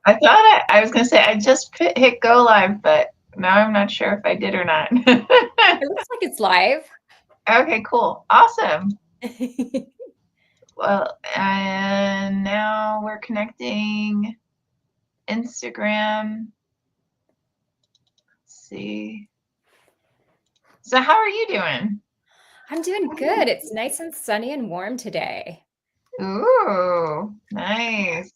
I thought I was going to say I just hit go live, but now I'm not sure if I did or not. It looks like it's live. Okay, cool. Awesome. Well, and now we're connecting Instagram. Let's see. So how are you doing? I'm doing good. It's nice and sunny and warm today. Ooh, nice.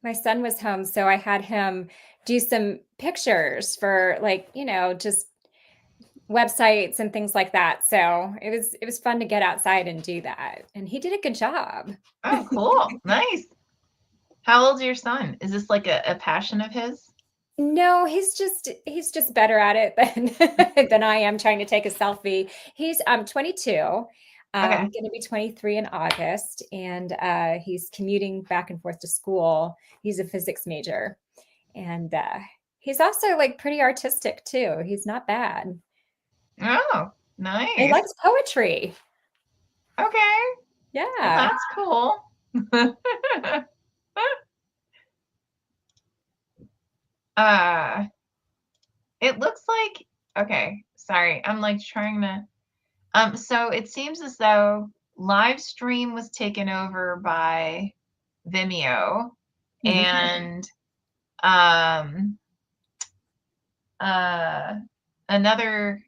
My son was home, so I had him do some pictures for just websites and things like that. So it was fun to get outside and do that. And he did a good job. Oh, cool. Nice. How old's your son? Is this like a passion of his? No, he's just better at it than I am trying to take a selfie. He's 22. Okay. Going to be 23 in August, and he's commuting back and forth to school. He's a physics major, and he's also like pretty artistic too. He's not bad. Oh, He nice. likes poetry. Okay. Well, Yeah. that's cool. uh, it looks like, okay, sorry. I'm like trying to, so it seems as though live stream was taken over by Vimeo Mhm. and, uh, another,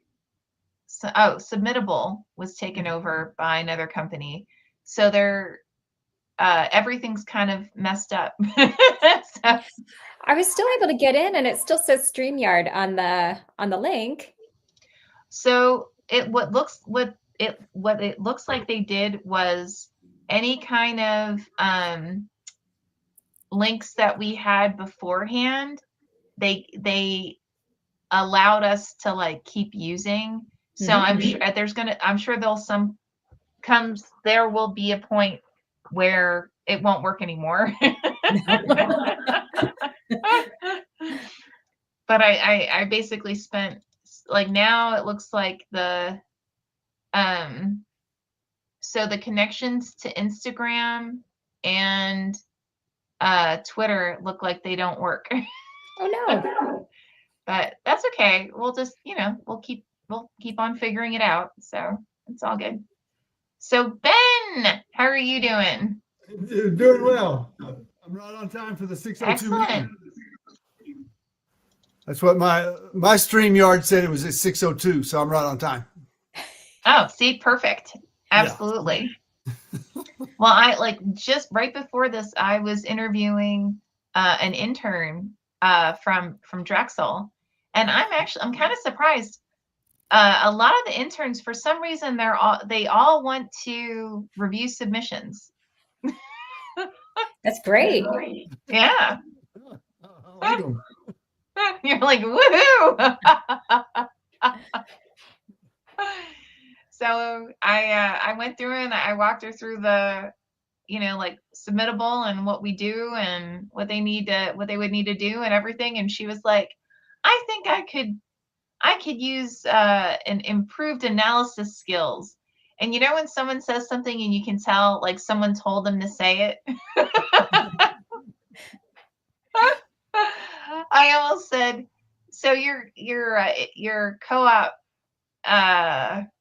Submittable was taken over by another company. So they're, everything's kind of messed up. So, I was still able to get in, and it still says StreamYard on the link. so it what it looks like they did was any kind of links that we had beforehand, they allowed us to like keep using. So Mhm. I'm sure there will be a point where it won't work anymore. But I basically spent, like, now it looks like um so the connections to Instagram and Twitter look like they don't work. Oh no. But that's okay. We'll just, we'll keep on figuring it out. So it's all good. So Ben, how are you doing? Doing well. I'm right on time for the 6:02 Excellent. meeting. That's what my StreamYard said it was at 6:02, so I'm right on time. Oh, see, perfect. Yeah. Absolutely. Well, I like just right before this, I was interviewing an intern from Drexel, and I'm kind of surprised. A lot of the interns, for some reason, they all want to review submissions. That's great. Yeah, I like them. you're like woohoo. So I went through and I walked her through the, like submittable and what we do and what they would need to do and everything. And she was like, I think I could use an improved analysis skills. And when someone says something and you can tell like someone told them to say it, I almost said, so your co-op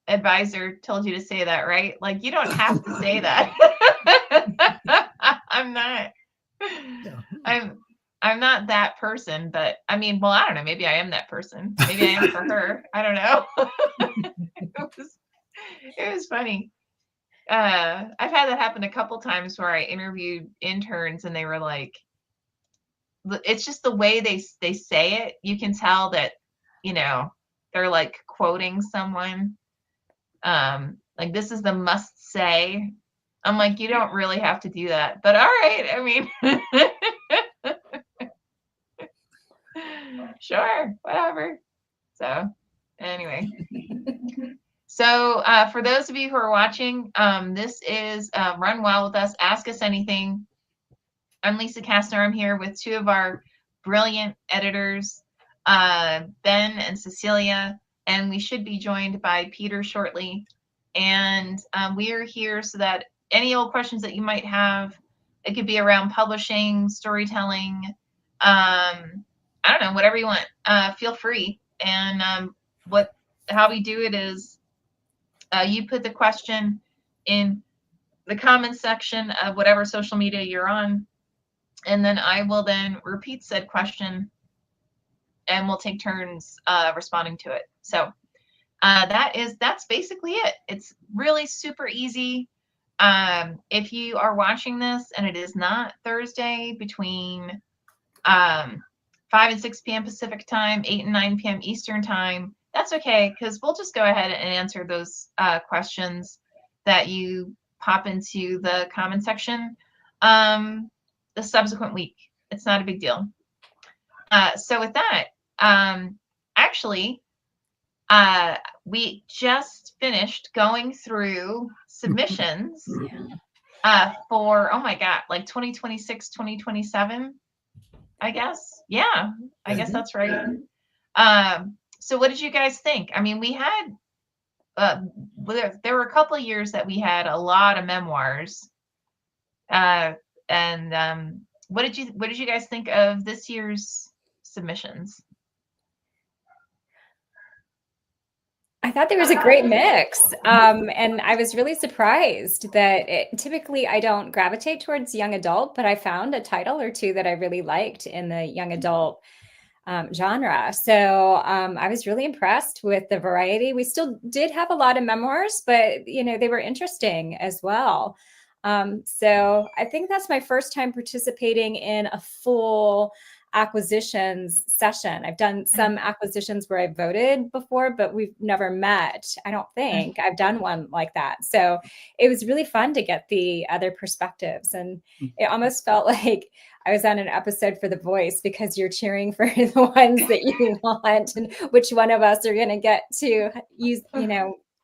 advisor told you to say that, right? Like you don't have to say that. I'm not. Yeah. I'm I'm not that person, but I mean, well, I don't know. Maybe I am that person. Maybe I am for her. I don't know. It was funny. I've had that happen a couple times where I interviewed interns and they were like, it's just the way they say it. You can tell that, you know, they're like quoting someone. Like this is the must say. I'm like, you don't really have to do that, but all right. I mean, sure, whatever. So, anyway. So, for those of you who are watching, this is Run Well with Us. Ask Us Anything. I'm Lisa Kastner. I'm here with two of our brilliant editors, Ben and Cecilia, and we should be joined by Peter shortly. And we are here so that any old questions that you might have, It could be around publishing, storytelling. I don't know, whatever you want. Feel free. And how we do it is you put the question in the comments section of whatever social media you're on, and then I will then repeat said question, and we'll take turns responding to it. So that's basically it. It's really super easy. If you are watching this and it is not Thursday between 5 and 6 p.m. Pacific time, 8 and 9 p.m. Eastern time, that's okay, because we'll just go ahead and answer those questions that you pop into the comment section the subsequent week. It's not a big deal. So with that, actually, we just finished going through submissions for, oh my God, like 2026, 2027, I guess. Yeah, I guess that's right. So what did you guys think? I mean, we had, there were a couple of years that we had a lot of memoirs. And what did you guys think of this year's submissions? I thought there was a great mix. And I was really surprised that typically I don't gravitate towards young adult, but I found a title or two that I really liked in the young adult genre. So I was really impressed with the variety. We still did have a lot of memoirs, but they were interesting as well. So I think that's my first time participating in a full acquisitions session. I've done some acquisitions where I voted before, but we've never met. I don't think I've done one like that. So it was really fun to get the other perspectives. And it almost felt like I was on an episode for The Voice, because you're cheering for the ones that you want and which one of us are going to get to use,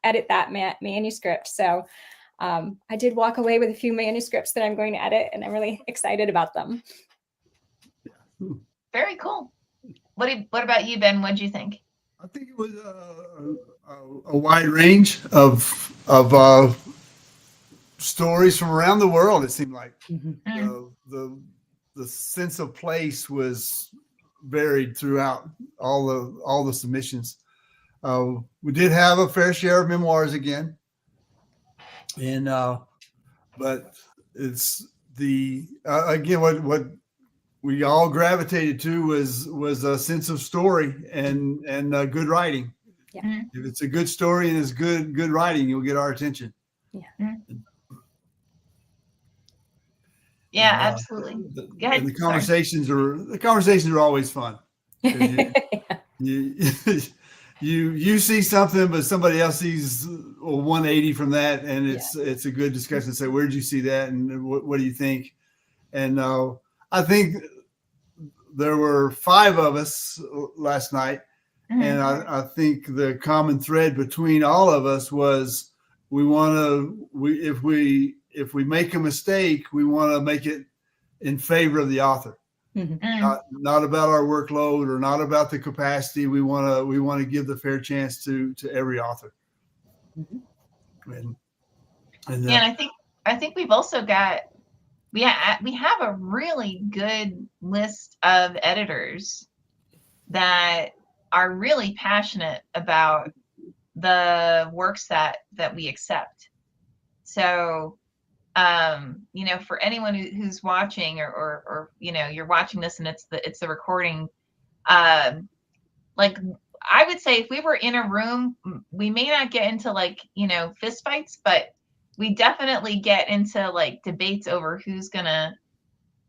edit that manuscript. So I did walk away with a few manuscripts that I'm going to edit, and I'm really excited about them. Very cool. What about you, Ben? What did you think? I think it was a wide range of stories from around the world. It seemed like the sense of place was varied throughout all the submissions. We did have a fair share of memoirs again, and but it's again what we all gravitated to was a sense of story and good writing. Yeah. If it's a good story and it's good writing, you'll get our attention. Yeah. Yeah, absolutely. Go ahead. And the conversations are always fun. You see something, but somebody else sees a 180 from that, and it's a good discussion. Say, where did you see that, and what do you think? And I think there were 5 of us last night, and I think the common thread between all of us was if we make a mistake, we want to make it in favor of the author. Not about our workload or not about the capacity. We want to give the fair chance to every author. And I think we've also got we have a really good list of editors that are really passionate about the works that we accept. So for anyone who's watching or you're watching this and it's the recording, like I would say if we were in a room, we may not get into fist fights, but we definitely get into debates over who's gonna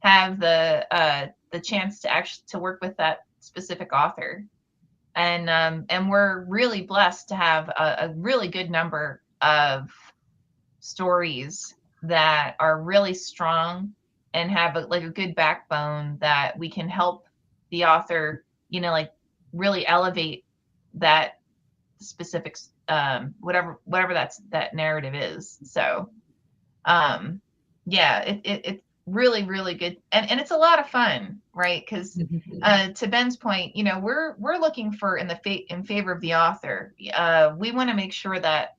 have the chance to actually to work with that specific author. And we're really blessed to have a really good number of stories that are really strong and have a good backbone that we can help the author, really elevate that specific, whatever that narrative is. So, it's really, really good. And it's a lot of fun, right? Because to Ben's point, we're looking for in favor of the author. We want to make sure that,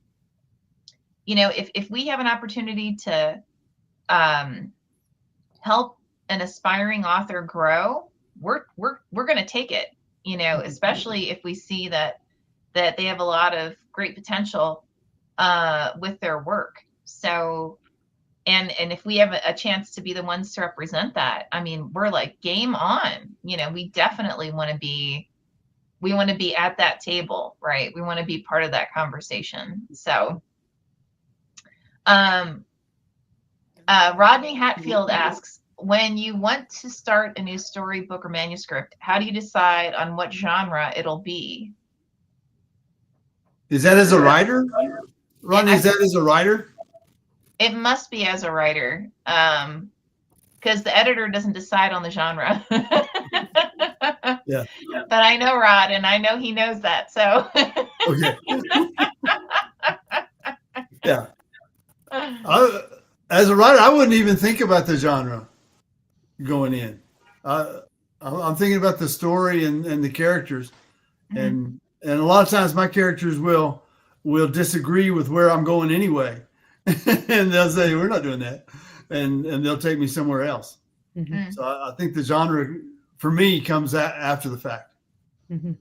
if we have an opportunity to help an aspiring author grow, we're going to take it, you know, especially if we see that they have a lot of great potential with their work. So, and if we have a chance to be the ones to represent that, I mean, we're like game on. You know, we definitely want to be at that table, right? We want to be part of that conversation. So, Rodney Hatfield asks, when you want to start a new story, book, or manuscript, how do you decide on what genre it'll be? Is that as a writer? Rodney, is that as a writer? It must be as a writer, because the editor doesn't decide on the genre. Yeah. But I know Rod, and I know he knows that. So. Okay. Yeah. As a writer, I wouldn't even think about the genre going in. I'm thinking about the story and the characters, and a lot of times my characters will disagree with where I'm going anyway, and they'll say we're not doing that, and they'll take me somewhere else. Mhm. So I think the genre for me comes after the fact. Mhm.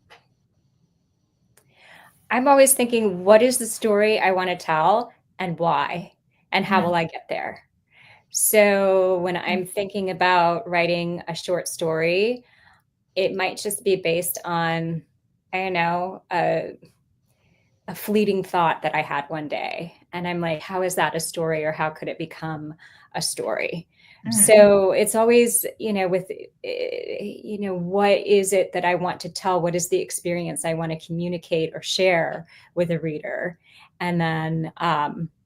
I'm always thinking, what is the story I want to tell and why? And how will I get there? So when I'm thinking about writing a short story, it might just be based on, I don't know, a fleeting thought that I had one day. And I'm like, how is that a story, or how could it become a story? So it's always, you know, with, you know, what is it that I want to tell? What is the experience I want to communicate or share with a reader? And then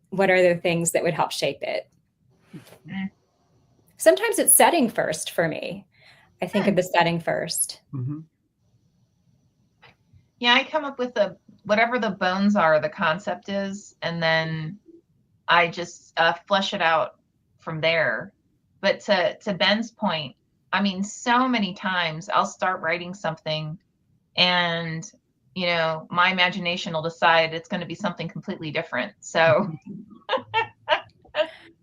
what are the things that would help shape it? Sometimes it's setting first for me. I think of the setting first. Mm-hmm. Yeah, I come up with whatever the bones are, the concept is, and then I just flesh it out from there. But to Ben's point, I mean, so many times I'll start writing something and, you know, my imagination will decide it's going to be something completely different. So.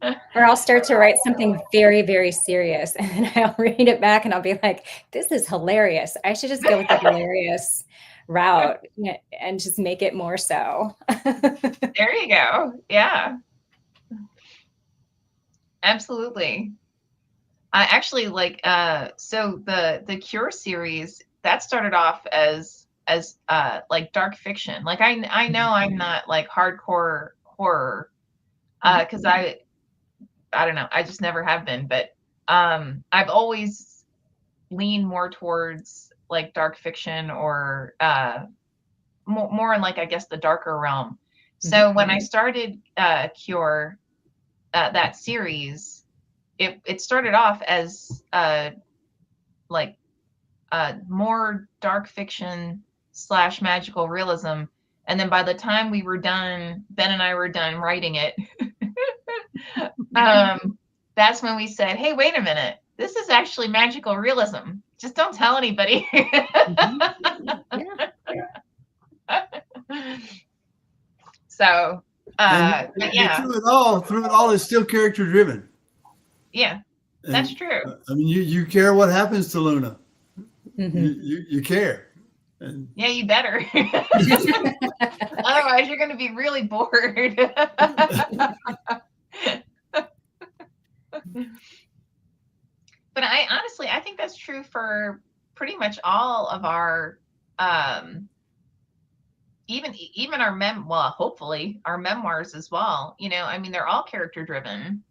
Or I'll start to write something very, very serious, and then I'll read it back and I'll be like, this is hilarious. I should just go with the hilarious route and just make it more so. There you go. Yeah. Absolutely. I actually like so the Cure series that started off as like dark fiction. Like I know I'm not like hardcore horror because I don't know, I just never have been, but I've always leaned more towards like dark fiction or more in like, I guess, the darker realm. So when I started Cure, that series, it started off as like more dark fiction / magical realism. And then by the time we were done, Ben and I were done writing it, that's when we said, hey, wait a minute, this is actually magical realism. Just don't tell anybody. So, yeah. Through it all, it's still character driven. Yeah, that's true. I mean, you care what happens to Luna. You care. And yeah, you better. Otherwise, you're going to be really bored. But I honestly, I think that's true for pretty much all of our, even our hopefully our memoirs as well. You know, I mean, they're all character driven,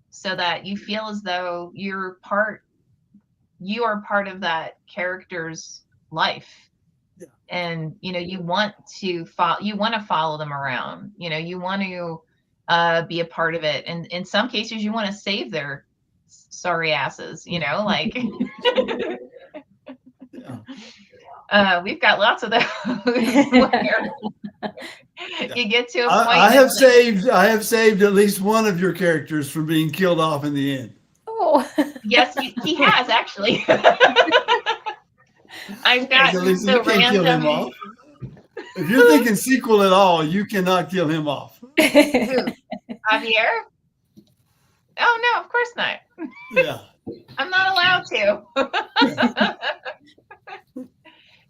so that you feel as though you are part of that character's life. Yeah. And, you know, you want to follow them around, you know, you want to be a part of it. And in some cases you want to save their sorry asses, you know, like we've got lots of those where you get to a point. I have saved at least one of your characters from being killed off in the end. Oh, yes, he has actually. I've got the random. If you're thinking sequel at all, you cannot kill him off. Javier? Oh no, of course not. Yeah. I'm not allowed to.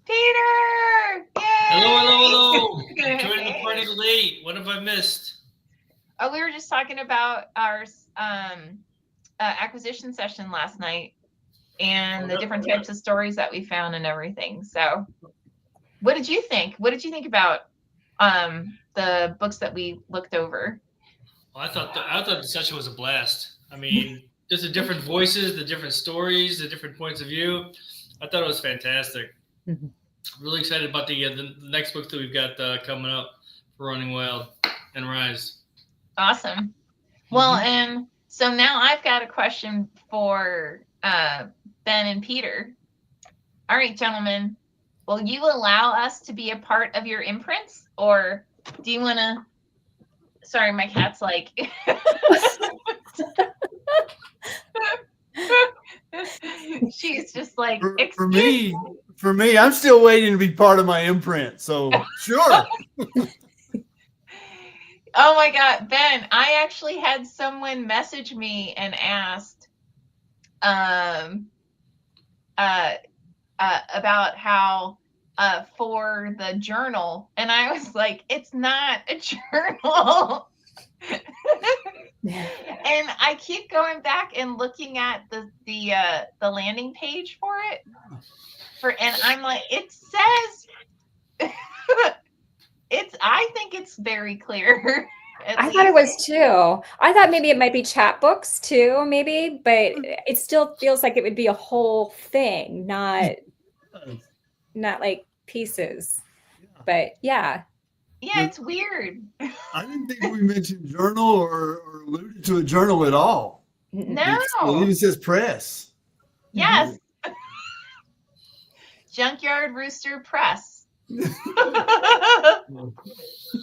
Peter! Yay! Hello. Joining the party late. What have I missed? Oh, we were just talking about our acquisition session last night and the different types of stories that we found and everything. So, what did you think? What did you think about the books that we looked over? Well, I thought the session was a blast. I mean, just the different voices, the different stories, the different points of view. I thought it was fantastic. Mhm. Really excited about the next book that we've got coming up for Running Wild and Rise. Awesome. Well, and so now I've got a question for Ben and Peter. All right, gentlemen, will you allow us to be a part of your imprints, or do you want to? Sorry, my cat's like. She's just like. For me, I'm still waiting to be part of my imprint. So sure. Oh my God, Ben, I actually had someone message me and asked about how for the journal, and I was like, it's not a journal. And I keep going back and looking at the landing page for it. And I'm like, it says I think it's very clear. I thought it was too. I thought maybe it might be chapbooks too, maybe, but it still feels like it would be a whole thing, not like pieces. But yeah. Yeah, it's weird. I didn't think we mentioned journal or alluded to a journal at all. No. It even says press. Yes. Junkyard Rooster Press.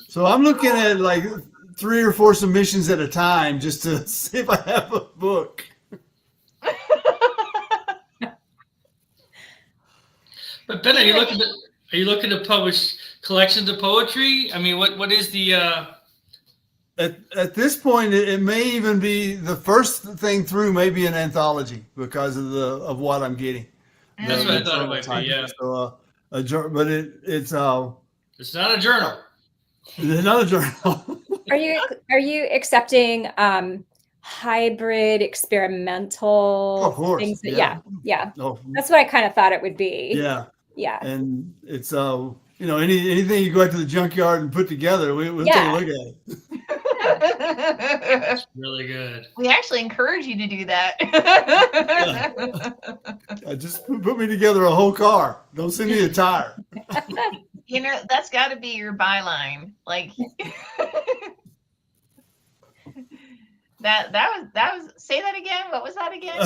So I'm looking at like 3 or 4 submissions at a time just to see if I have a book. But Ben, are you looking to publish collections of poetry? I mean, what is the At this point, it may even be the first thing through, maybe an anthology because of what I'm getting. That's what I thought it might be. Yeah. So, but it's not a journal. It's not a journal. Are you accepting hybrid experimental Of course, things? yeah. Oh. That's what I kind of thought it would be. Yeah. And it's anything you go out to the junkyard and put together, we'll take a look at it. That's really good. We actually encourage you to do that. Just put me together a whole car. Don't send me a tire. That's got to be your byline. Like that was. Say that again. What was that again?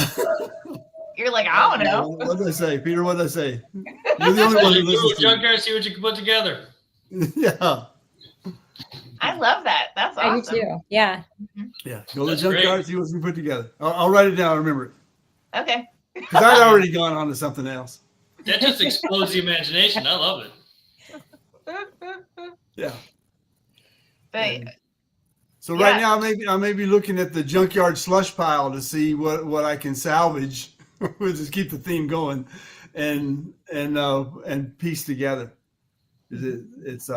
You're like, I don't know. What did I say, Peter? What did I say? You're the only one who listens to junkyard, see what you can put together. Yeah. I love that. That's awesome. I do too. Yeah. Yeah. Go to the junkyard, see what we put together. I'll write it down. I'll remember it. Okay. Because I'd already gone on to something else. That just explodes the imagination. I love it. Yeah. But, so right now, I may be looking at the junkyard slush pile to see what I can salvage. We'll just keep the theme going, and piece together. It's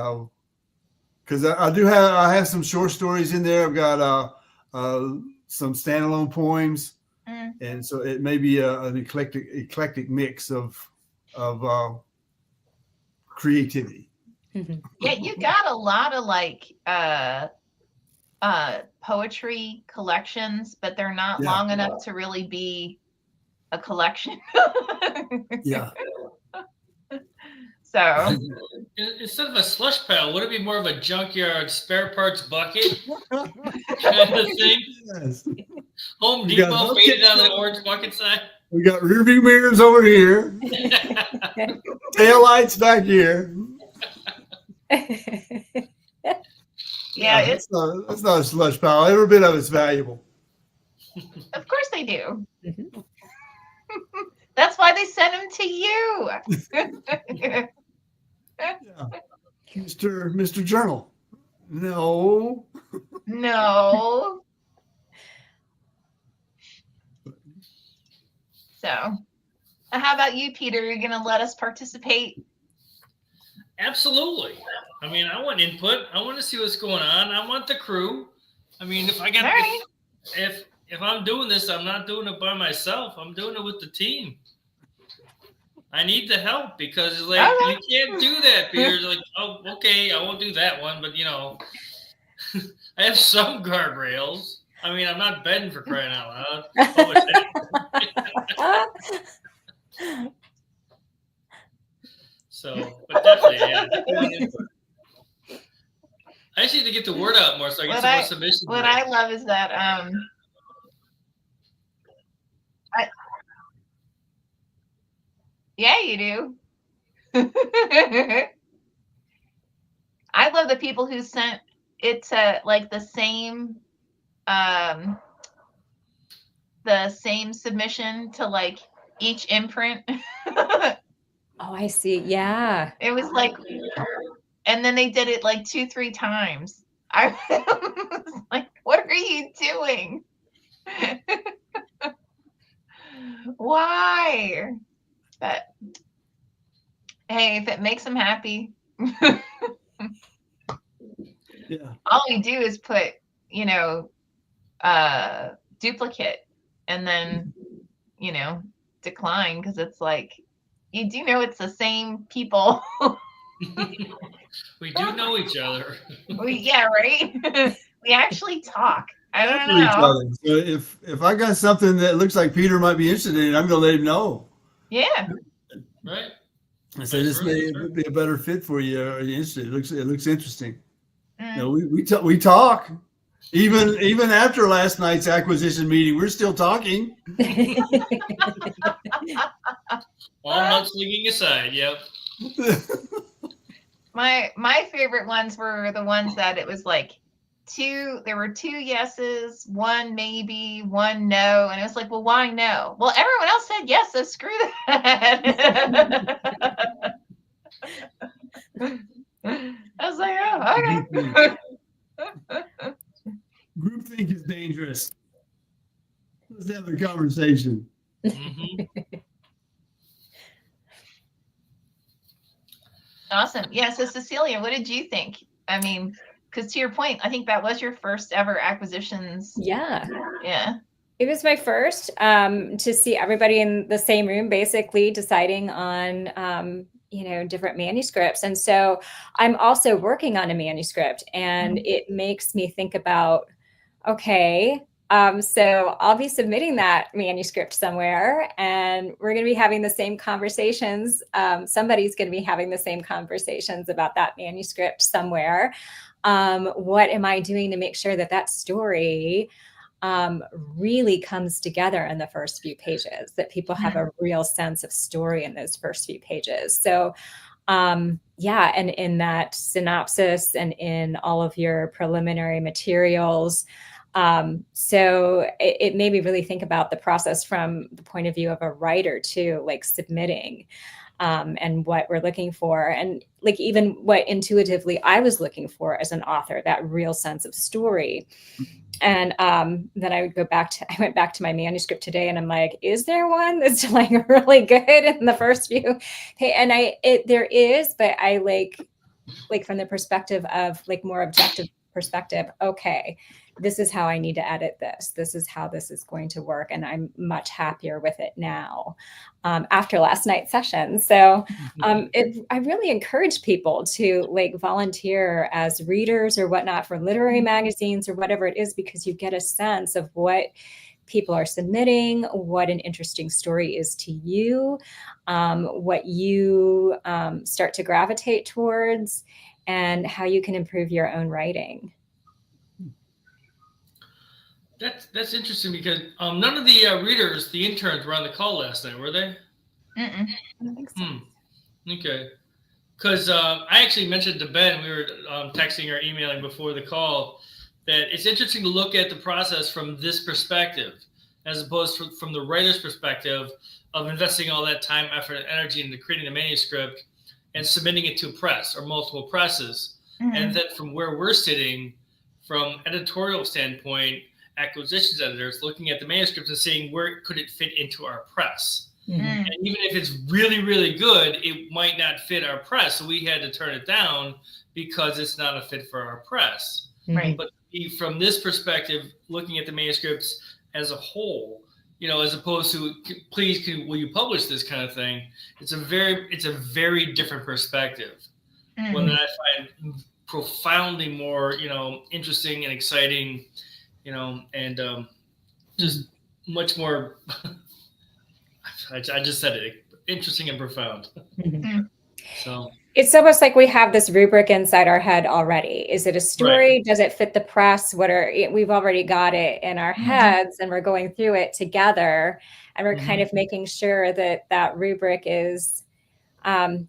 because I have some short stories in there. I've got some standalone poems, and so it may be an eclectic mix of creativity. Yeah, you got a lot of like poetry collections, but they're not long enough to really be a collection. Yeah. So instead of a slush pile, would it be more of a junkyard spare parts bucket kind of thing? Yes. Home Depot faded on the orange bucket side. We got rearview mirrors over here, tail lights back here. yeah, it's not a slush pile. Every bit of it's valuable. Of course they do. That's why they sent them to you. Mr. Journal. No. No. So, how about you, Peter? You're going to let us participate? Absolutely. I mean, I want input. I want to see what's going on. I want the crew. I mean, if I All got right. if I'm doing this, I'm not doing it by myself. I'm doing it with the team. I need the help because like Okay. you can't do that, Peter. Like, oh, okay, I won't do that one, but I have some guardrails. I mean, I'm not betting for crying out loud. So, but definitely, yeah. I just need to get the word out more so I get some more submissions. What I love is that yeah, you do. I love the people who sent it to like the same submission to like each imprint. Oh, I see. Yeah. It was like, and then they did it like 2-3 times. I was like, what are you doing? Why? But hey, if it makes them happy, Yeah. all we do is put, duplicate and then, decline, because it's like, you do know it's the same people. We do know each other. Yeah, right? We actually talk. I don't For each know. other. So if I got something that looks like Peter might be interested in, I'm going to let him know. Yeah. Right. I say this may be a better fit for you. Are you interested? It looks interesting. No, we talk. Even after last night's acquisition meeting, we're still talking. All mudslinging aside, yep. My favorite ones were the ones that it was like there were 2 yeses, 1 maybe, 1 no, and it was like, well, why no? Well, everyone else said yes, so screw that. I was like, oh, okay. Groupthink is dangerous. Let's have a conversation. Awesome. Yeah. So Cecilia, what did you think? I mean, because to your point, I think that was your first ever acquisitions. Yeah. Yeah. It was my first to see everybody in the same room, basically deciding on, different manuscripts. And so I'm also working on a manuscript, and it makes me think about, okay, so I'll be submitting that manuscript somewhere, and we're going to be having the same conversations. Somebody's going to be having the same conversations about that manuscript somewhere. What am I doing to make sure that story really comes together in the first few pages, that people have a real sense of story in those first few pages? So and in that synopsis and in all of your preliminary materials. So it made me really think about the process from the point of view of a writer too, like submitting and what we're looking for, and like even what intuitively I was looking for as an author, that real sense of story. And then I went back to my manuscript today, and I'm like, is there one that's like really good in the first few? And there is, but I like from the perspective of like more objective perspective, okay, this is how I need to edit this. This is how this is going to work. And I'm much happier with it now after last night's session. So I really encourage people to like volunteer as readers or whatnot for literary magazines or whatever it is, because you get a sense of what people are submitting, what an interesting story is to you, what you start to gravitate towards, and how you can improve your own writing. That's interesting, because none of the readers, the interns, were on the call last night, were they? I don't think so. Okay. Because I actually mentioned to Ben, we were texting or emailing before the call, that it's interesting to look at the process from this perspective, as opposed to from the writer's perspective of investing all that time, effort, and energy into creating the manuscript and submitting it to a press or multiple presses. And then from where we're sitting, from editorial standpoint, acquisitions editors looking at the manuscripts and seeing where could it fit into our press. Mm. And even if it's really, really good, it might not fit our press. So we had to turn it down because it's not a fit for our press. Right. But from this perspective, looking at the manuscripts as a whole, as opposed to please, will you publish this kind of thing? It's a very different perspective. Mm. One that I find profoundly more, interesting and exciting, and just much more. I just said it, interesting and profound. Mm. So it's almost like we have this rubric inside our head already. Is it a story? Right. Does it fit the press? We've already got it in our heads, and we're going through it together, and we're kind of making sure that rubric is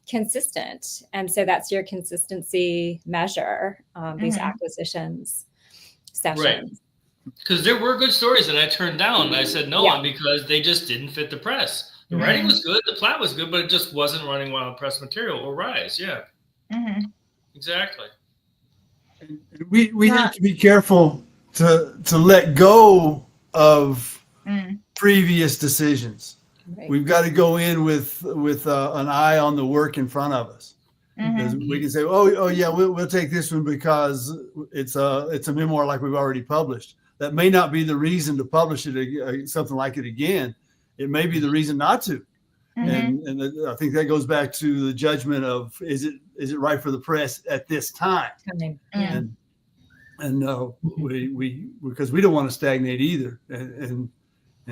consistent. And so that's your consistency measure, these acquisitions sessions. Right. Because there were good stories that I turned down and I said no on because they just didn't fit the press. The writing was good, the plot was good, but it just wasn't running well on press material or Rise. Yeah. Mm-hmm. Exactly. We have to be careful to let go of previous decisions. Right. We've got to go in with an eye on the work in front of us. Because we can say, oh yeah, we'll take this one because it's a memoir like we've already published. That may not be the reason to publish it, something like it again. It may be the reason not to. And I think that goes back to the judgment of is it right for the press at this time? Yeah. And we because we don't want to stagnate either, and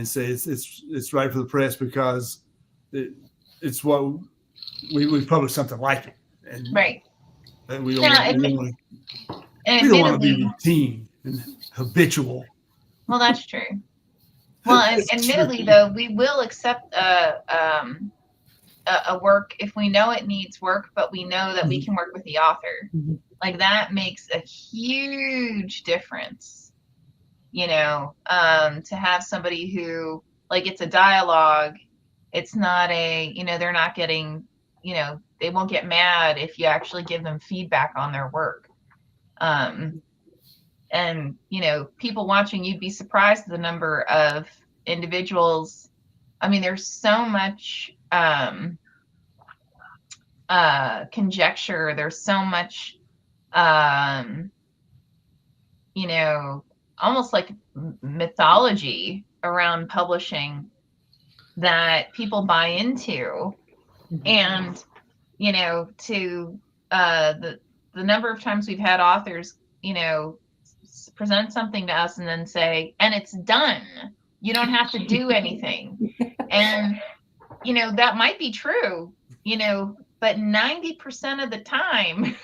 say it's right for the press because it's what we publish something like it. And Right. And we don't want to be routine and habitual. Well, that's true. Well, and admittedly, though, we will accept a work if we know it needs work, but we know that we can work with the author. Like that makes a huge difference, to have somebody who, like, it's a dialogue. It's not they're not getting, they won't get mad if you actually give them feedback on their work. And, people watching, you'd be surprised at the number of individuals. I mean, there's so much conjecture. There's so much, almost like mythology around publishing that people buy into. And, to the number of times we've had authors, present something to us and then say, and it's done. You don't have to do anything. And, that might be true, but 90% of the time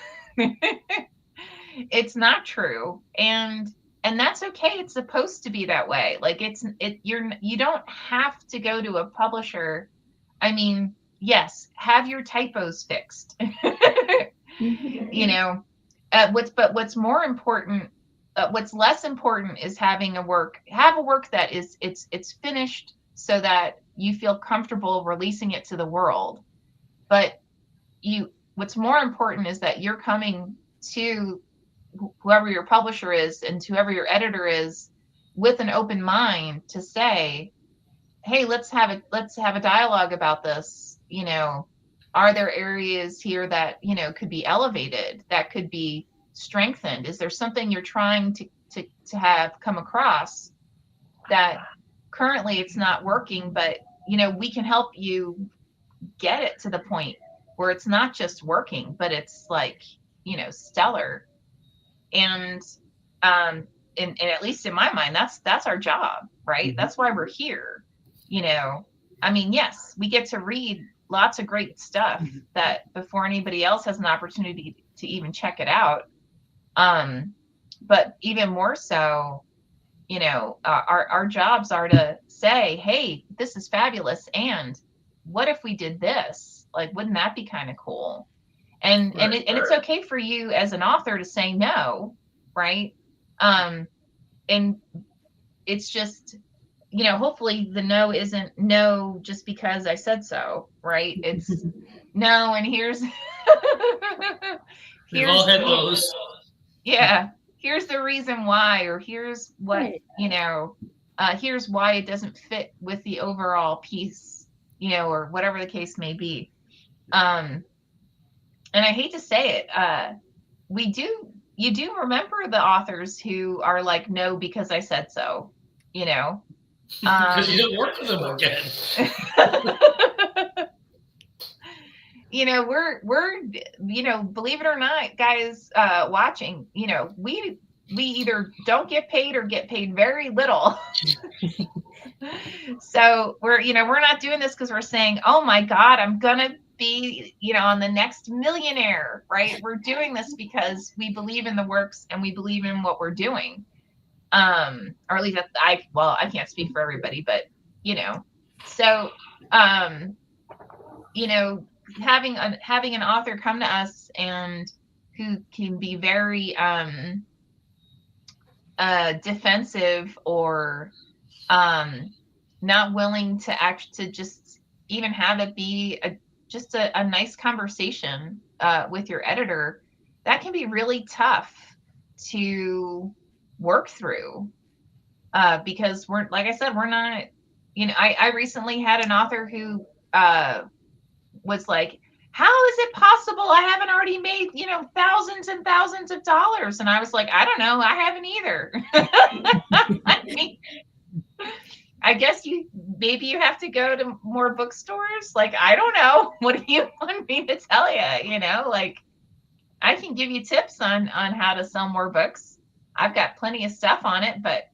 it's not true. And that's okay. It's supposed to be that way. Like you don't have to go to a publisher. I mean, yes, have your typos fixed, what's more important, what's less important is having a work that is it's finished so that you feel comfortable releasing it to the world. But what's more important is that you're coming to whoever your publisher is and to whoever your editor is with an open mind to say, hey, let's have a dialogue about this. Are there areas here that, could be elevated, that could be strengthened? Is there something you're trying to have come across that currently it's not working, but, we can help you get it to the point where it's not just working, but it's like, stellar. And at least in my mind, that's our job, right? That's why we're here. I mean, yes, we get to read lots of great stuff that before anybody else has an opportunity to even check it out. But even more so, our jobs are to say, hey, this is fabulous. And what if we did this? Like, wouldn't that be kind of cool? And it's okay for you as an author to say no, right? And it's just, hopefully the no isn't no just because I said so, right? It's no, and here's We've all had those. Yeah. here's the reason why, or here's what, Right. here's why it doesn't fit with the overall piece, or whatever the case may be. And I hate to say it, you do remember the authors who are like, no, because I said so, Because you don't work with them again. We're believe it or not, guys, watching, we either don't get paid or get paid very little. So we're not doing this because we're saying, oh my God, I'm gonna be, on the next millionaire, right? We're doing this because we believe in the works and we believe in what we're doing. Or at least I can't speak for everybody, but so having an author come to us and who can be very defensive or not willing to just even have it be just a nice conversation with your editor, that can be really tough to work through, because like I said, we're not, I recently had an author who was like, how is it possible I haven't already made, thousands and thousands of dollars? And I was like, I don't know. I haven't either. I mean, I guess maybe you have to go to more bookstores. Like, I don't know. What do you want me to tell you? Like, I can give you tips on how to sell more books. I've got plenty of stuff on it, but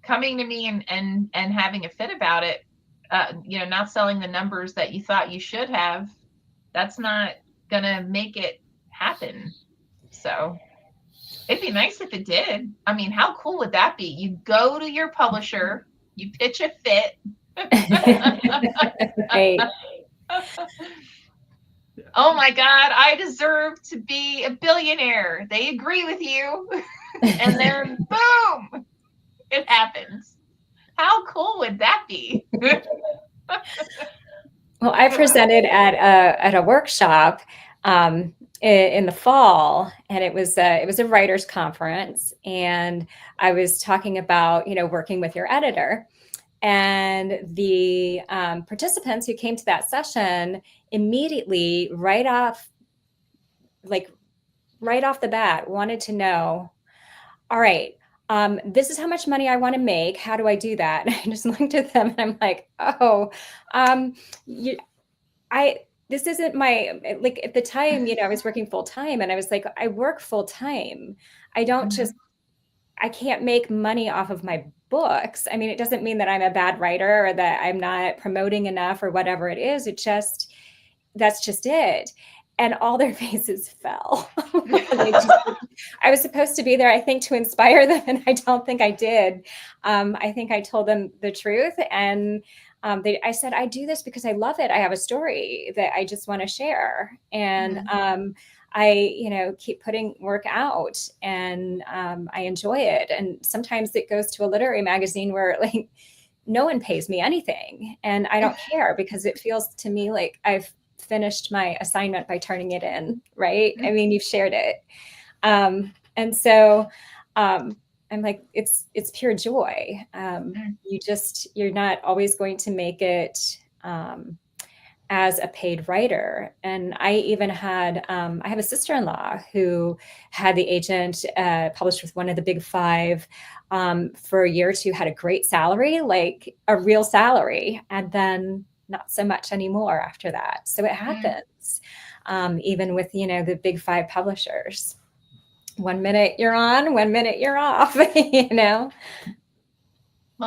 coming to me and having a fit about it, not selling the numbers that you thought you should have, that's not gonna make it happen. So it'd be nice if it did. I mean, how cool would that be? You go to your publisher, you pitch a fit. Right. Oh my God, I deserve to be a billionaire. They agree with you. And then boom, it happens. How cool would that be? Well, I presented at a workshop in the fall, and it was a writers conference, and I was talking about working with your editor, and the participants who came to that session immediately right off the bat wanted to know, all right, this is how much money I want to make. How do I do that? And I just looked at them and I'm like, oh, this isn't my, like at the time, I was working full time, and I was like, I work full time. I don't I can't make money off of my books. I mean, it doesn't mean that I'm a bad writer or that I'm not promoting enough or whatever it is. That's just it. And all their faces fell. I was supposed to be there, I think, to inspire them, and I don't think I did. I think I told them the truth, and I said, I do this because I love it. I have a story that I just want to share, and I, keep putting work out, and I enjoy it. And sometimes it goes to a literary magazine where like no one pays me anything, and I don't care because it feels to me like I've finished my assignment by turning it in, right? I mean, you've shared it. And so I'm like, it's pure joy. You're not always going to make it as a paid writer. And I even had, I have a sister-in-law who had the agent published with one of the big five for a year or two, had a great salary, like a real salary, and then not so much anymore after that. So it happens, even with, the big five publishers. 1 minute you're on, 1 minute you're off, Well,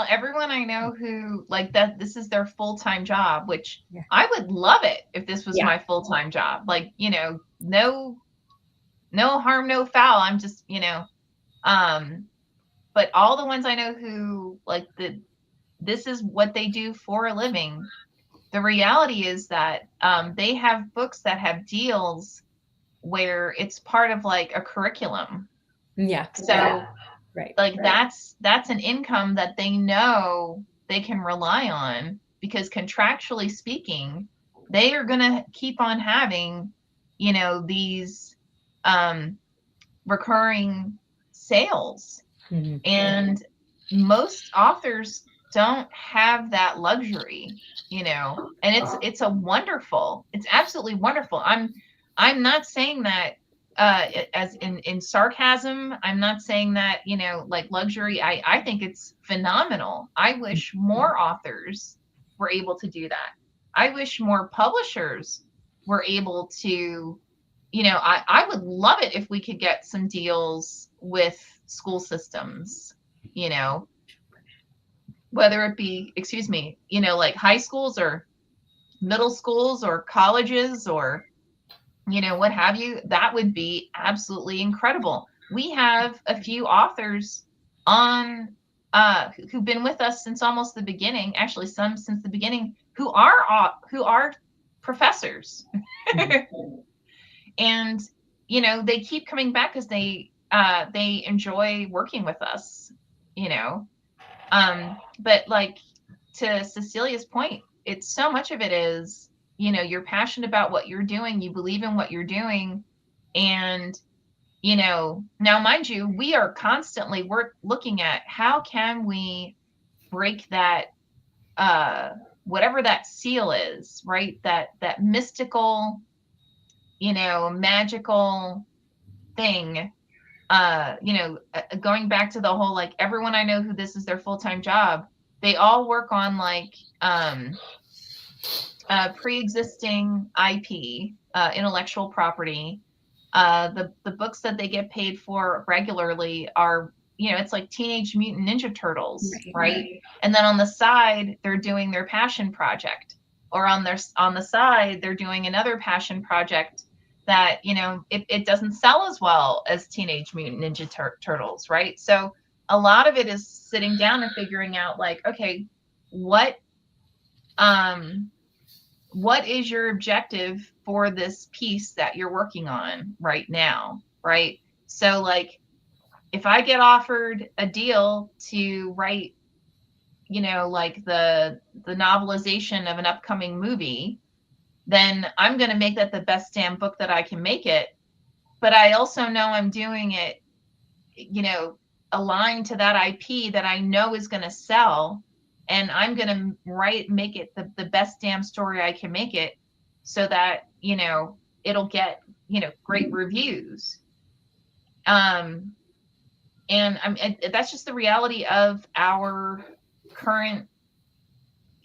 everyone I know who like that, this is their full-time job, which I would love it if this was my full-time job. Like, no harm, no foul. I'm just, but all the ones I know who like this is what they do for a living. The reality is that they have books that have deals where it's part of like a curriculum. Yeah. So like that's an income that they know they can rely on, because contractually speaking, they are going to keep on having, these recurring sales. Mhm. And most authors don't have that luxury, you know, and it's absolutely wonderful. I'm not saying that as in sarcasm. I'm not saying that, you know, like luxury. I think it's phenomenal. I wish more authors were able to do that. I wish more publishers were able to, you know, I would love it if we could get some deals with school systems, you know, whether it be, excuse me, you know, like high schools or middle schools or colleges or, you know, what have you. That would be absolutely incredible. We have a few authors on who've been with us since almost the beginning, actually some since the beginning, who are professors. And, you know, they keep coming back because they enjoy working with us, you know. But like, to Cecilia's point, it's so much of it is, you know, you're passionate about what you're doing, you believe in what you're doing. And, you know, now mind you, we are constantly looking at how can we break that whatever that seal is, right? That mystical, you know, magical thing. You know, going back to the whole, like, everyone I know who this is their full-time job, they all work on like pre-existing IP, intellectual property. The books that they get paid for regularly are, you know, it's like Teenage Mutant Ninja Turtles, right? And then on the side, they're doing their passion project, or on the side, they're doing another passion project that, you know, it doesn't sell as well as Teenage Mutant Ninja Turtles, right? So a lot of it is sitting down and figuring out, like, okay, what is your objective for this piece that you're working on right now, right? So like, if I get offered a deal to write, you know, like the novelization of an upcoming movie, then I'm going to make that the best damn book that I can make it. But I also know I'm doing it, you know, aligned to that IP that I know is going to sell. And I'm going to make it the best damn story I can make it, so that, you know, it'll get, you know, great reviews. And that's just the reality of our current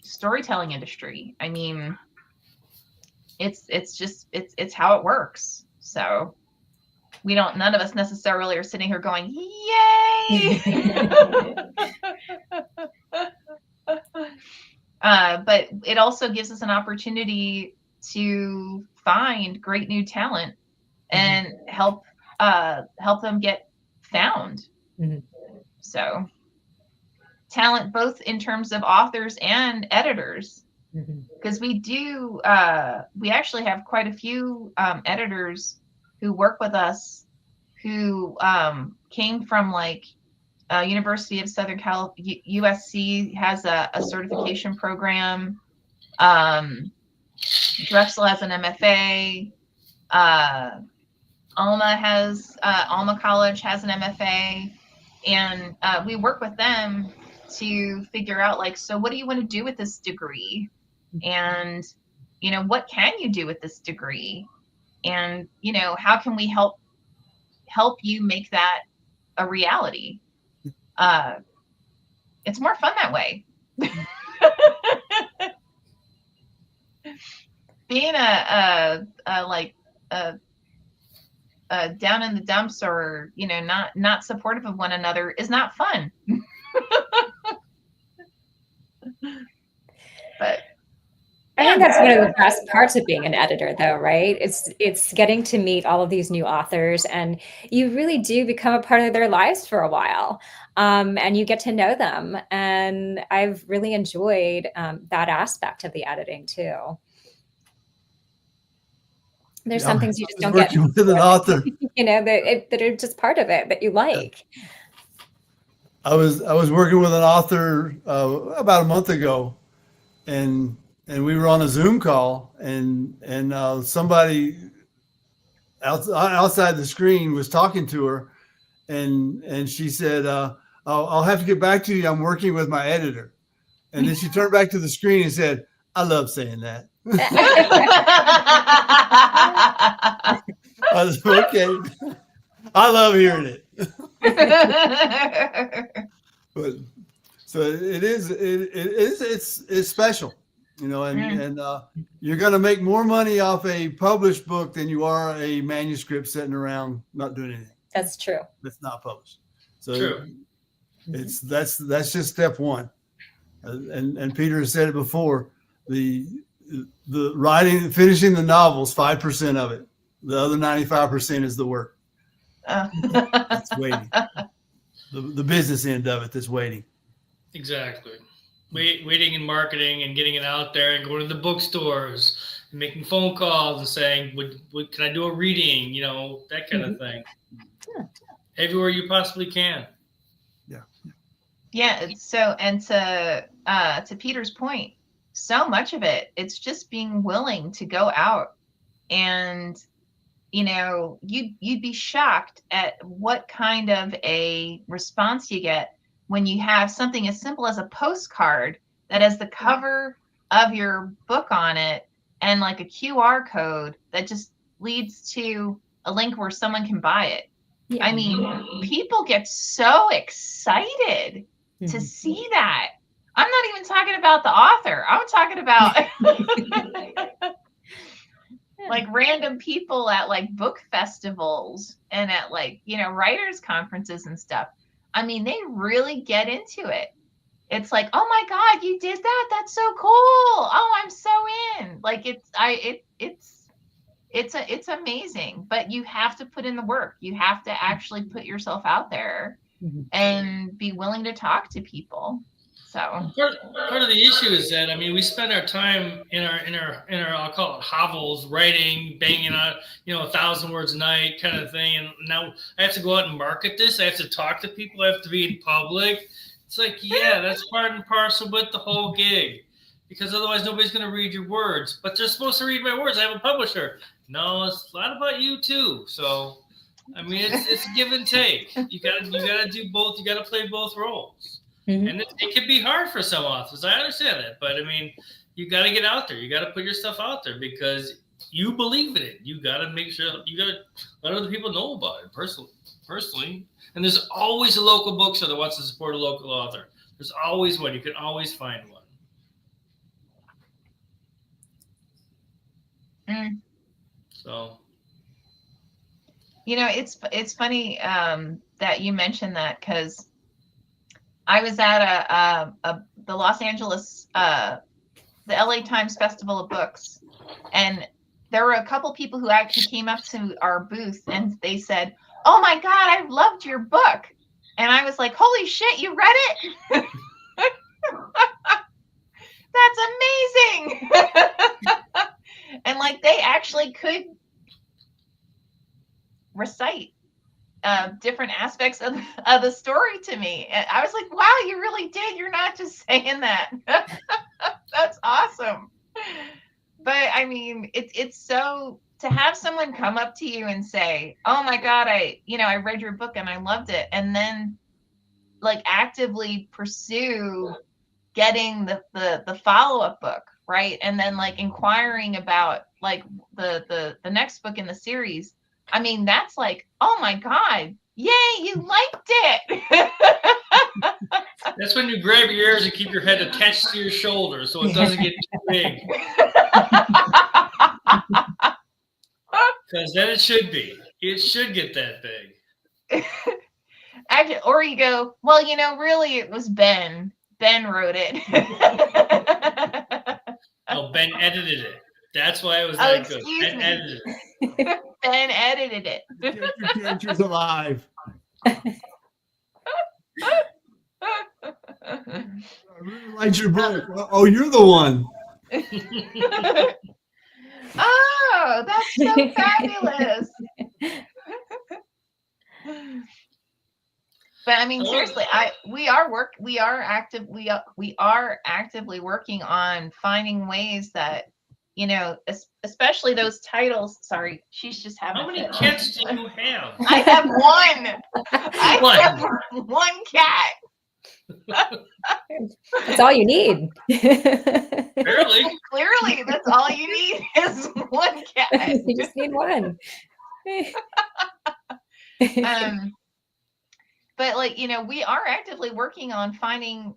storytelling industry. I mean, it's how it works. So none of us necessarily are sitting here going, yay. But it also gives us an opportunity to find great new talent and help them get found. Mhm. So talent, both in terms of authors and editors, because we actually have quite a few editors who work with us who came from like University of Southern California. USC has a certification program. Drexel has an MFA. Alma College has an MFA, and we work with them to figure out, like, so what do you want to do with this degree? And, you know, what can you do with this degree? And, you know, how can we help you make that a reality? It's more fun that way. Being a down in the dumps, or, you know, not supportive of one another is not fun. But I think that's one of the best parts of being an editor, though, right? It's getting to meet all of these new authors, and you really do become a part of their lives for a while, and you get to know them. And I've really enjoyed that aspect of the editing too. There's some things you just don't get with an author, you know, that are just part of it that you like. I was working with an author about a month ago, and we were on a Zoom call, and somebody outside the screen was talking to her, and she said, I'll have to get back to you. I'm working with my editor. And then she turned back to the screen and said, I love saying that. I was okay. I love hearing it. But so it's special, you know, and you're going to make more money off a published book than you are a manuscript sitting around not doing anything. That's true. That's not published. So True. that's just step one. And Peter has said it before, the writing, finishing the novels, 5% of it. The other 95% is the work. It's waiting. The business end of it that's waiting. Exactly. Waiting and marketing and getting it out there and going to the bookstores and making phone calls and saying, can I do a reading? You know, that kind of thing. Yeah. Everywhere you possibly can. Yeah. So, and to Peter's point, so much of it, it's just being willing to go out and, you know, you'd be shocked at what kind of a response you get when you have something as simple as a postcard that has the cover of your book on it and like a QR code that just leads to a link where someone can buy it. Yeah. I mean, people get so excited to see that. I'm not even talking about the author. I'm talking about like random people at like book festivals and at like, you know, writers conferences and stuff. I mean, they really get into it. It's like, oh my God, you did that. That's so cool. Oh, I'm so in. Like it's amazing, but you have to put in the work. You have to actually put yourself out there and be willing to talk to people. So part of the issue is that, I mean, we spend our time in our I'll call it hovels, writing, banging out, you know, 1,000 words a night kind of thing. And now I have to go out and market this. I have to talk to people. I have to be in public. It's like, yeah, that's part and parcel with the whole gig, because otherwise nobody's going to read your words. But they're supposed to read my words. I have a publisher. No, it's a lot about you too. So, I mean, it's give and take. You gotta do both. You gotta play both roles. And it can be hard for some authors. I understand that, but I mean, you got to get out there. You got to put your stuff out there because you believe in it. You got to make sure you got to let other people know about it personally. And there's always a local bookstore that wants to support a local author. There's always one. You can always find one. So, you know, it's funny that you mentioned that, because I was at the Los Angeles, the LA Times Festival of Books, and there were a couple people who actually came up to our booth and they said, "Oh my God, I loved your book." And I was like, "Holy shit, you read it?" That's amazing. And like, they actually could recite different aspects of the story to me. And I was like, wow, you really did. You're not just saying that. That's awesome. But I mean, it's so, to have someone come up to you and say, oh my God, I read your book and I loved it. And then like actively pursue getting the follow-up book, right? And then like inquiring about like the next book in the series. I mean, that's like, oh my God, yay, you liked it. That's when you grab your ears and keep your head attached to your shoulder so it doesn't get too big. Because then it should be. It should get that big. Actually, or you go, well, really it was Ben. Ben wrote it. Oh, Ben edited it. That's why it was that good. Ben edited it. Ben edited it. Get your characters alive. I really liked your book. Oh, you're the one. Oh, that's so fabulous. But I mean, seriously, we are actively working on finding ways that you know, especially those titles. Sorry, she's just having. How many cats do you have? I have one. I One. have one cat. That's all you need. Barely. Clearly, that's all you need is one cat. You just need one. But like, you know, we are actively working on finding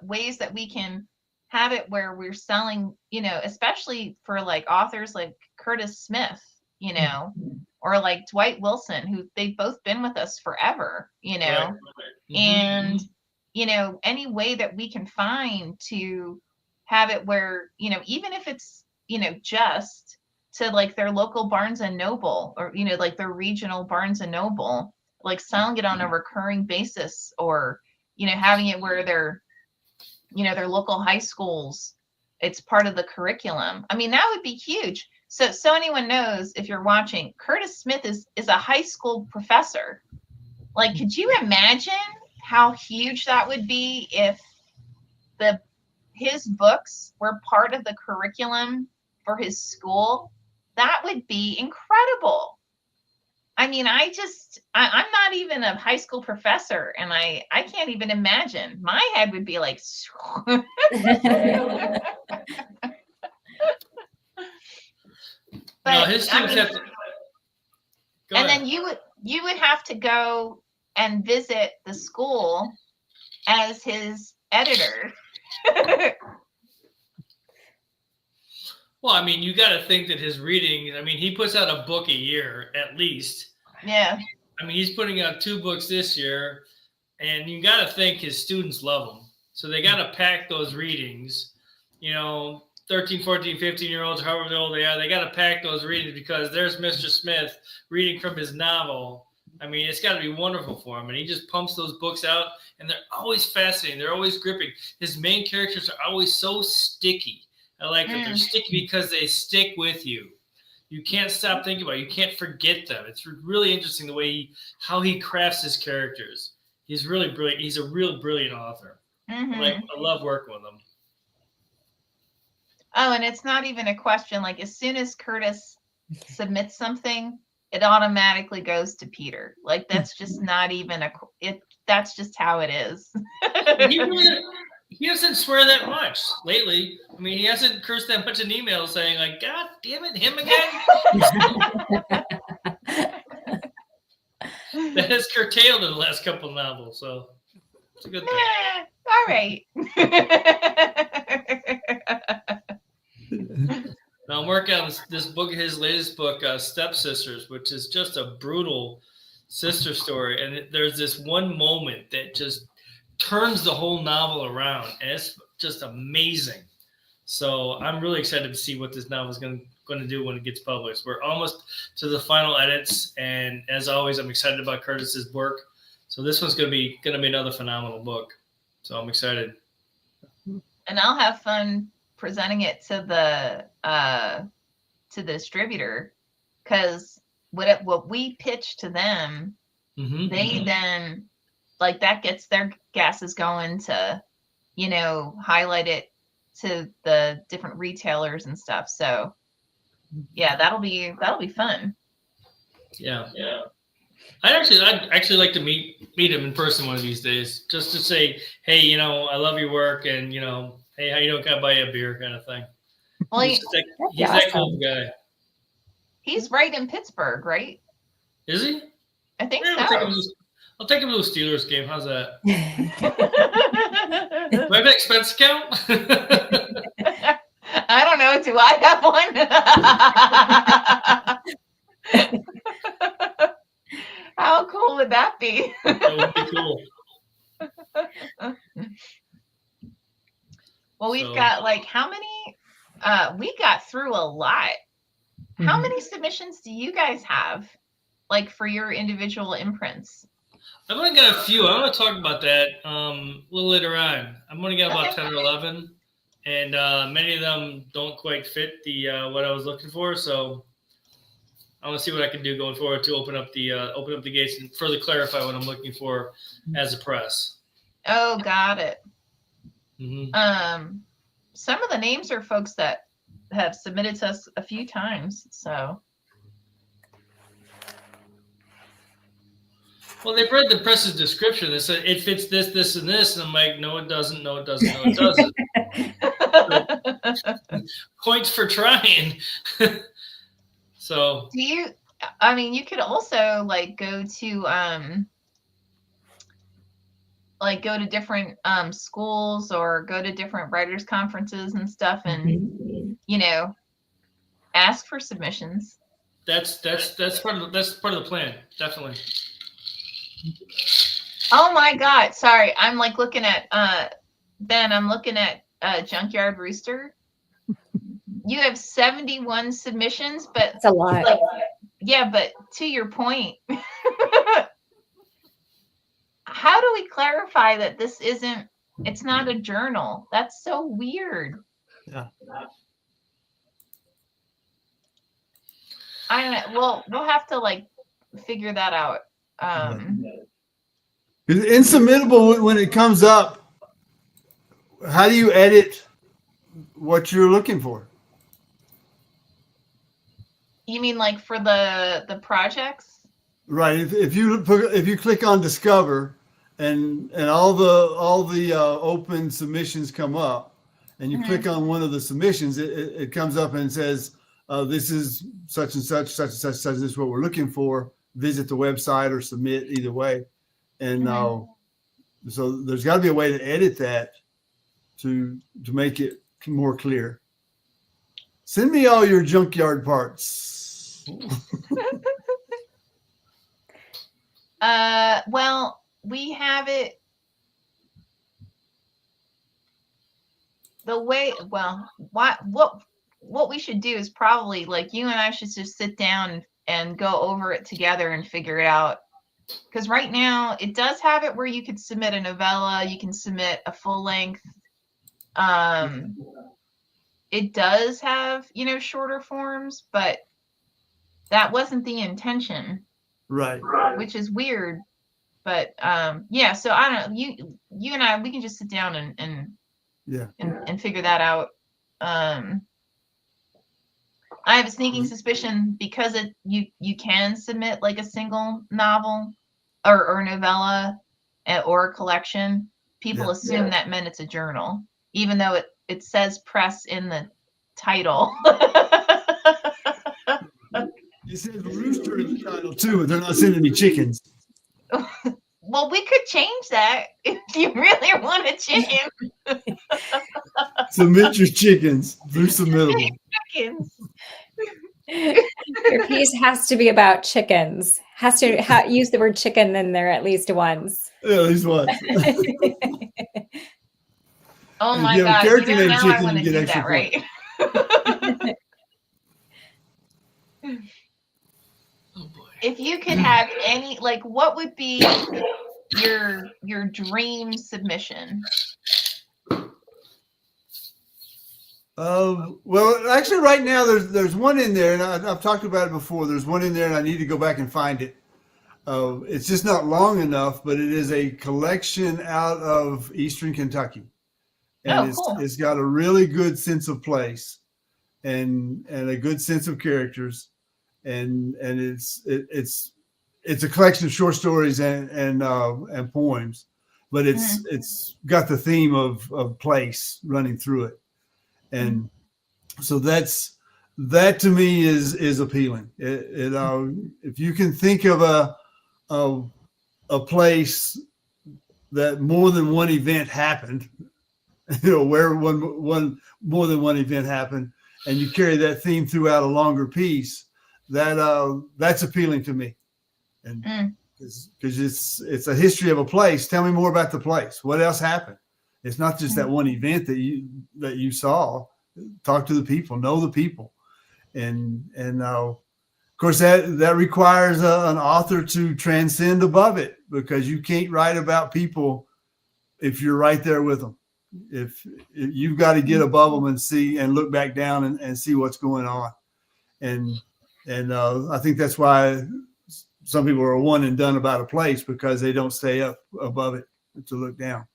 ways that we can have it where we're selling, you know, especially for like authors like Curtis Smith, you know, or like Dwight Wilson, who they've both been with us forever, you know. Right. Mhm. And you know, any way that we can find to have it where, you know, even if it's, you know, just to like their local Barnes and Noble, or, you know, like their regional Barnes and Noble, like selling it on a recurring basis, or, you know, having it where they're, you know, their local high schools, it's part of the curriculum. I mean, that would be huge. So anyone knows, if you're watching, Curtis Smith is a high school professor. Like, could you imagine how huge that would be if his books were part of the curriculum for his school? That would be incredible. I mean, I'm not even a high school professor, and I can't even imagine. My head would be like, No, his students have to. Go and ahead. then you would have to go and visit the school as his editor. Well, I mean, you got to think that his reading, I mean, he puts out a book a year at least. Yeah. I mean, he's putting out 2 books this year, and you got to think his students love him. So they got to pack those readings, you know, 13, 14, 15-year-olds, however old they are, they got to pack those readings because there's Mr. Smith reading from his novel. I mean, it's got to be wonderful for him. And he just pumps those books out, and they're always fascinating. They're always gripping. His main characters are always so sticky. I like that they're sticky because they stick with you. You can't stop thinking about it. You can't forget them. It's really interesting the way how he crafts his characters. He's really brilliant. He's a real brilliant author. Mm-hmm. Like, I love working with him. Oh, and it's not even a question. Like, as soon as Curtis submits something, it automatically goes to Peter. Like, that's just not even that's just how it is. He doesn't swear that much lately. I mean, he hasn't cursed that much in emails saying, like, God damn it, him again? That has curtailed in the last couple of novels, so it's a good thing. All right. Now I'm working on this book, his latest book, Stepsisters, which is just a brutal sister story. And there's this one moment that just turns the whole novel around, and it's just amazing. So I'm really excited to see what this novel is going to do when it gets published. We're almost to the final edits, and as always, I'm excited about Curtis's work. So this one's going to be another phenomenal book. So I'm excited. And I'll have fun presenting it to the distributor, because what we pitch to them, they then, like, that gets their gases going to, you know, highlight it to the different retailers and stuff. So yeah, that'll be fun. Yeah. I'd actually like to meet him in person one of these days, just to say, hey, you know, I love your work, and, you know, hey, how you doing? Can I buy you a beer, kind of thing. Well, he's that cool guy. He's right in Pittsburgh, right? Is he? I think so. I'll take him to a Steelers game. How's that? Do I have an expense account? I don't know. Do I have one? How cool would that be? That would be cool. Well, we've got like how many? We got through a lot. How many submissions do you guys have, like, for your individual imprints? I've only got a few. I want to talk about that a little later on. I've only got about 10 or 11, and many of them don't quite fit the what I was looking for. So I want to see what I can do going forward to open up the gates and further clarify what I'm looking for as a press. Oh, got it. Some of the names are folks that have submitted to us a few times. So Well, they've read the press's description. They said it fits this, this, and this. And I'm like, no, it doesn't. No, it doesn't. No, it doesn't. Points for trying. So do you? I mean, you could also like go to different schools or go to different writers conferences and stuff, and ask for submissions. that's part of the plan. Definitely. Oh my God. Sorry. I'm like looking at Ben, I'm looking at Junkyard Rooster. You have 71 submissions, but It's a lot. like, yeah, but to your point, how do we clarify that it's not a journal? That's so weird. Yeah. I don't know. We'll have to like figure that out. It's insubmittable when it comes up. How do you edit what you're looking for? You mean like for the projects? Right. If you click on Discover and all the open submissions come up, and you click on one of the submissions, it comes up and says, "This is such and such, such and such, such. This is what we're looking for. Visit the website or submit either way." And so there's got to be a way to edit that to make it more clear. Send me all your junkyard parts. Well, we have it the way. Well, what we should do is probably like you and I should just sit down and go over it together and figure it out. Because right now it does have it where you could submit a novella, you can submit a full length. It does have, shorter forms, but that wasn't the intention. Right. Which is weird. But yeah, so I don't know. You and I, we can just sit down and figure that out. I have a sneaking suspicion because you can submit like a single novel or novella or a collection. People assume that meant it's a journal, even though it says press in the title. It says rooster in the title too, but they're not sending me chickens. Well, we could change that if you really want a chicken. Submit your chickens through Submittable. Chickens. Your piece has to be about chickens. Has to use the word chicken in there at least once. Yeah, at least once. Oh And my if you have a God! character named Now I Chicken, want you to get do extra that, right? Oh boy. If you could have any, like, what would be your dream submission? Well, actually, right now there's one in there, and I've talked about it before. There's one in there, and I need to go back and find it. It's just not long enough, but it is a collection out of Eastern Kentucky, and cool. it's got a really good sense of place, and a good sense of characters, and it's a collection of short stories and poems, but it's got the theme of place running through it. And so that to me is appealing. If you can think of a place that more than one event happened, where more than one event happened, and you carry that theme throughout a longer piece, that's appealing to me. And because it's a history of a place. Tell me more about the place. What else happened? It's not just that one event that you saw. Talk to the people, know the people, and of course that requires an author to transcend above it, because you can't write about people if you're right there with them. If you've got to get above them and see and look back down and see what's going on, and I think that's why some people are one and done about a place, because they don't stay up above it to look down.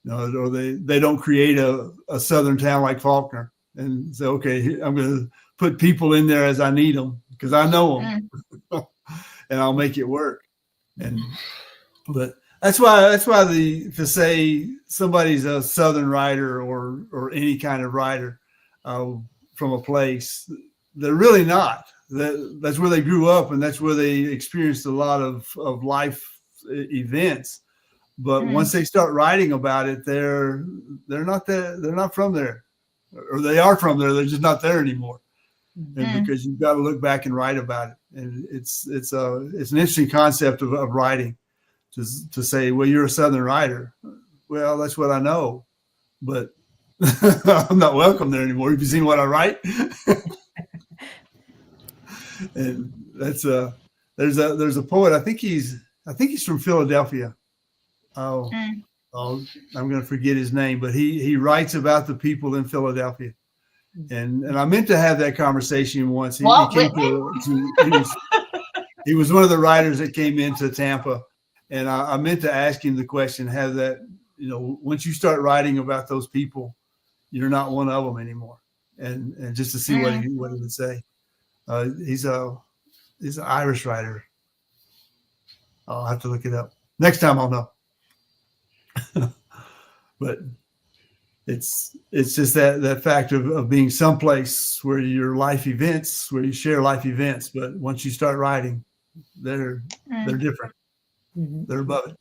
Or they don't create a southern town like Faulkner and say, okay, I'm going to put people in there as I need them because I know them, and I'll make it work. And but that's why to say somebody's a Southern writer or any kind of writer from a place, they're really not. That's where they grew up, and that's where they experienced a lot of life events. But once they start writing about it, they're not from there, or they are from there. They're just not there anymore. And because you've got to look back and write about it, and it's an interesting concept of writing, to say, well, you're a Southern writer. Well, that's what I know, but I'm not welcome there anymore. Have you seen what I write? And that's there's a poet. I think he's from Philadelphia. I'm going to forget his name, but he writes about the people in Philadelphia. And I meant to have that conversation once. He was one of the writers that came into Tampa, and I meant to ask him the question: have that, once you start writing about those people, you're not one of them anymore, and just to see what he would say. He's an Irish writer. I'll have to look it up next time. I'll know. But it's just that fact of being someplace where your life events, where you share life events. But once you start writing, they're different. They're above it.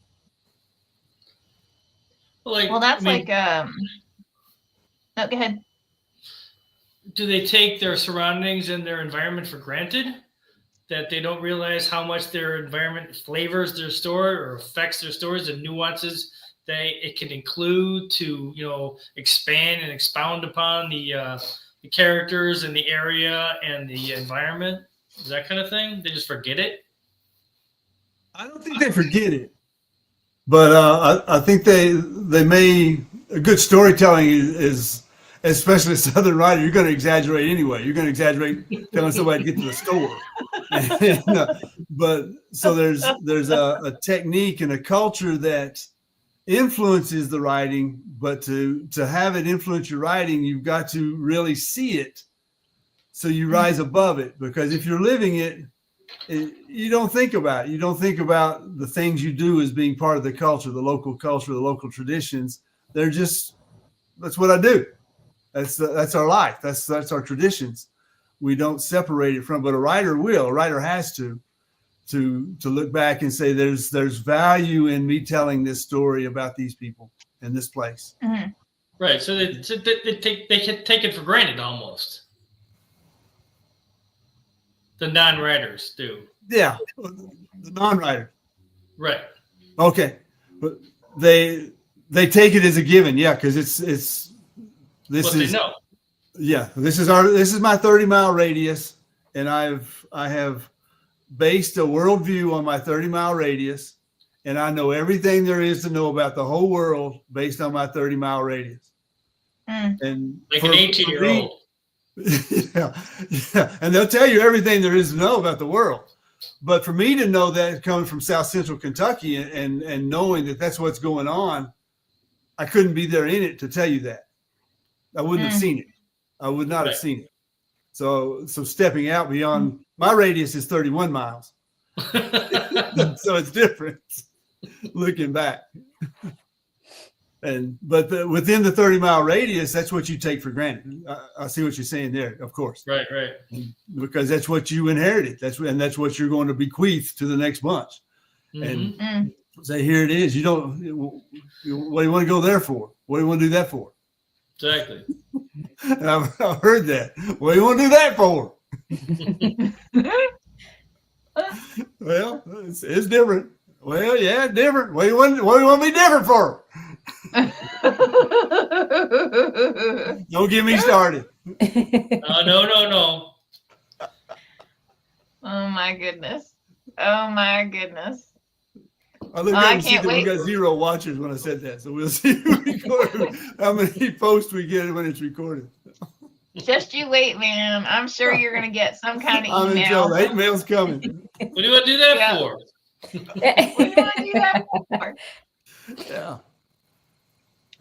No, go ahead. Do they take their surroundings and their environment for granted? That they don't realize how much their environment flavors their story or affects their stories, and nuances that it can include to, expand and expound upon the characters and the area and the environment, that kind of thing? They just forget it? I don't think they forget it, but I think they may. A good storytelling is, especially a Southern writer, you're going to exaggerate anyway. You're going to exaggerate telling somebody to get to the store. But so there's a technique and a culture that influences the writing, but to have it influence your writing, you've got to really see it, so you rise above it. Because if you're living it, you don't think about it. You don't think about the things you do as being part of the culture, the local traditions. That's what I do. That's our life. That's our traditions. We don't separate it from, but a writer will. A writer has to look back and say, there's value in me telling this story about these people in this place. Right. So they can take it for granted almost. The non-writers do. Yeah, the non-writer. Right. Okay, but they take it as a given. Yeah, because they know. Yeah, this is my 30-mile radius, and I have based a worldview on my 30-mile radius, and I know everything there is to know about the whole world based on my 30-mile radius. And like an 18-year-old. Yeah, and they'll tell you everything there is to know about the world. But for me to know that coming from South Central Kentucky and knowing that that's what's going on, I couldn't be there in it to tell you that. I wouldn't have seen it. I would not have seen it. So stepping out beyond my radius is 31 miles. So it's different looking back. But within the 30-mile radius, that's what you take for granted. I see what you're saying there, of course. Right. Because that's what you inherited. That's what you're going to bequeath to the next bunch. And say, here it is. What do you want to go there for? What do you want to do that for? Exactly. And I've heard that. What do you want to do that for? Well, it's different. Well, yeah, different. What do you want me different for? Don't get me started. No. Oh my goodness. I looked at and see that we got 0 watchers when I said that. So we'll see how many posts we get when it's recorded. Just you wait, man. I'm sure you're going to get some kind of I'm email. The hate mail's coming. What do you want to do that for? What do you want to do that for? Yeah.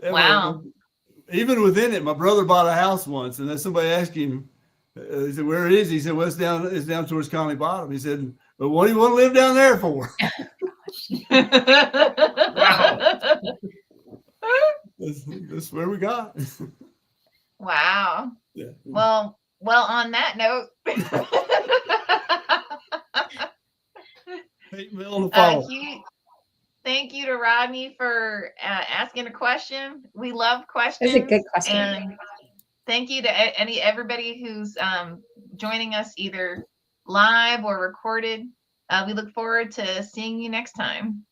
Wow. even within it, my brother bought a house once, and then somebody asked him, he said, "Where is he?" He said, "Well, it's down towards Conley Bottom." He said, "But what do you want to live down there for?" Wow. That's where we got. Wow. Yeah. Well, on that note, 8 mil in the fall. thank you to Rodney for asking a question. We love questions. That's a good question. And thank you to everybody who's joining us either live or recorded. We look forward to seeing you next time.